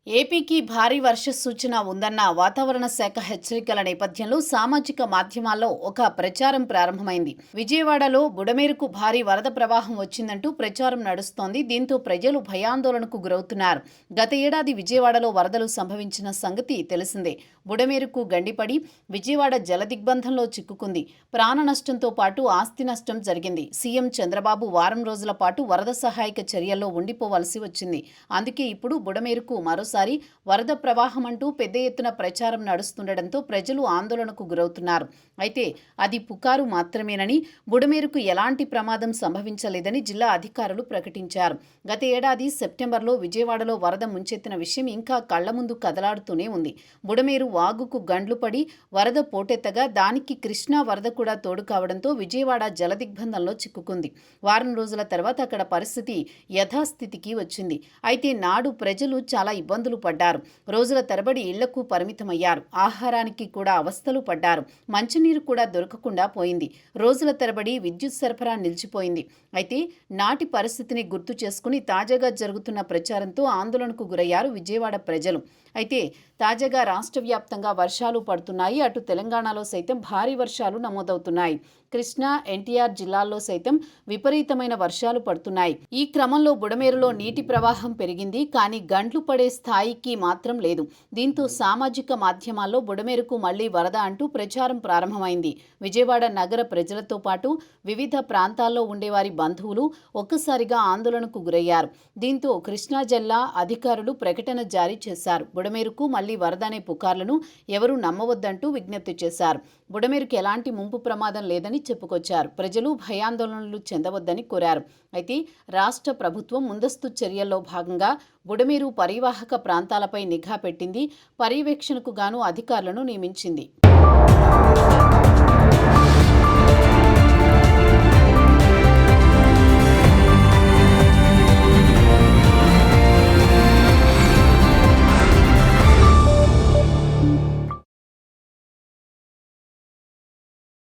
ఏపీకి భారీ వర్ష సూచన ఉందన్న వాతావరణ శాఖ హెచ్చరికల నేపథ్యంలో సామాజిక మాధ్యమాల్లో ఒక ప్రచారం ప్రారంభమైంది. విజయవాడలో బుడమేరుకు భారీ వరద ప్రవాహం వచ్చిందంటూ ప్రచారం నడుస్తోంది. దీంతో ప్రజలు భయాందోళనకు గురవుతున్నారు. గత ఏడాది విజయవాడలో వరదలు సంభవించిన సంగతి తెలిసిందే. బుడమేరుకు గండిపడి విజయవాడ జలదిగ్బంధంలో చిక్కుకుంది. ప్రాణ నష్టంతో పాటు ఆస్తి నష్టం జరిగింది. సీఎం చంద్రబాబు వారం రోజుల పాటు వరద సహాయక చర్యల్లో ఉండిపోవలసి వచ్చింది. అందుకే ఇప్పుడు బుడమేరుకు మరోసారి వరద ప్రవాహం అంటూ పెద్ద ఎత్తున ప్రచారం నడుస్తుండటంతో ప్రజలు ఆందోళనకు గురవుతున్నారు. అయితే అది పుకారు మాత్రమేనని, బుడమేరుకు ఎలాంటి ప్రమాదం సంభవించలేదని జిల్లా అధికారులు ప్రకటించారు. గత ఏడాది సెప్టెంబర్లో విజయవాడలో వరద ముంచెత్తిన విషయం ఇంకా కళ్ల ముందు కదలాడుతూనే ఉంది. బుడమేరు వాగుకు గండ్లు పడి వరద పోటెత్తగా దానికి కృష్ణా వరద కూడా తోడు కావడంతో విజయవాడ జలదిగ్బంధంలో చిక్కుకుంది. వారం రోజుల తర్వాత అక్కడ పరిస్థితి యథాస్థితికి వచ్చింది. అయితే నాడు ప్రజలు చాలా ఇబ్బందులు పడ్డారు. రోజుల తరబడి ఇళ్లకు పరిమితమయ్యారు. ఆహారానికి కూడా అవస్థలు పడ్డారు. మంచినీరు కూడా దొరకకుండా పోయింది. రోజుల తరబడి విద్యుత్ సరఫరా నిలిచిపోయింది. అయితే నాటి పరిస్థితిని గుర్తు చేసుకుని తాజాగా జరుగుతున్న ప్రచారంతో ఆందోళనకు గురయ్యారు విజయవాడ ప్రజలు. అయితే తాజాగా రాష్ట్ర వ్యాప్తంగా వర్షాలు పడుతున్నాయి. అటు తెలంగాణలో సైతం భారీ వర్షాలు నమోదవుతున్నాయి. కృష్ణా, ఎన్టీఆర్ జిల్లాల్లో సైతం విపరీతమైన వర్షాలు పడుతున్నాయి. ఈ క్రమంలో బుడమేరులో నీటి ప్రవాహం పెరిగింది. కానీ గండ్లు పడే స్థాయికి మాత్రం లేదు. దీంతో సామాజిక మాధ్యమాల్లో బుడమేరుకు మళ్లీ వరద అంటూ ప్రచారం ప్రారంభమైంది. విజయవాడ నగర ప్రజలతో పాటు వివిధ ప్రాంతాల్లో ఉండేవారి బంధువులు ఒక్కసారిగా ఆందోళనకు గురయ్యారు. దీంతో కృష్ణా జిల్లా అధికారులు ప్రకటన జారీ చేశారు. బుడమేరుకు మళ్లీ వరద అనే పుకార్లను ఎవరూ నమ్మవద్దంటూ విజ్ఞప్తి చేశారు. బుడమేరుకు ఎలాంటి ముంపు ప్రమాదం లేదని చెప్పుకొచ్చారు. ప్రజలు భయాందోళనలు చెందవద్దని కోరారు. అయితే రాష్ట్ర ప్రభుత్వం ముందస్తు చర్యల్లో భాగంగా బుడమేరు పరివాహక ప్రాంతాలపై నిఘా పెట్టింది. పర్యవేక్షణకు గాను అధికారులను నియమించింది.